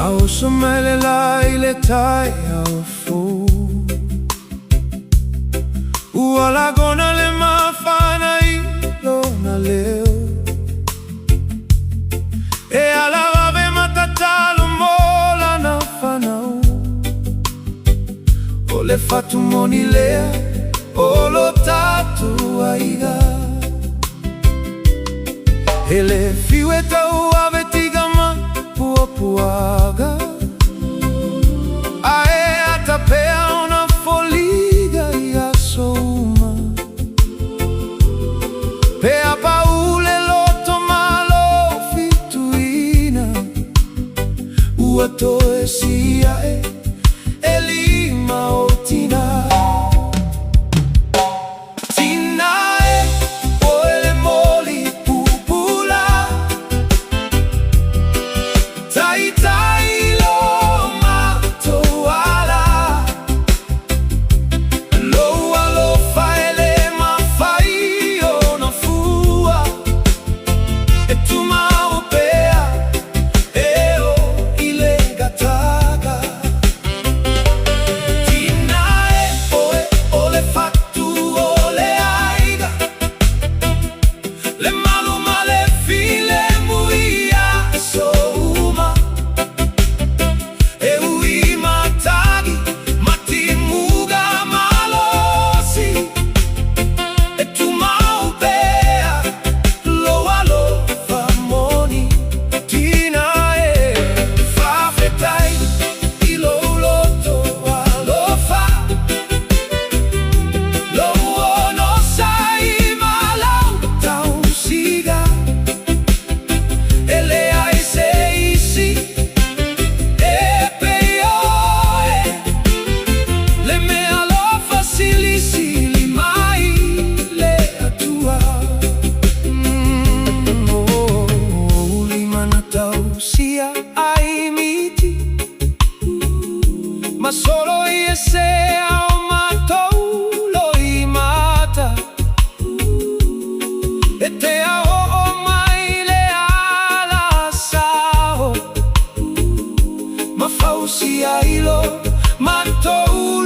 Au somele la ile tai au fu Ua lagona le mafana I lona leo E ala vave matatalo mola na fanau O le fatu moni lea o lo tatu aiga E le fiue tau ave tigama pua puaga Ae atapea una foliga ia souma Pea paule loto malo fituina Ua toe sia e lima o tina Ma solo io se ho matou lo imata E te ho mai le ala sao Ma fausia ilo matou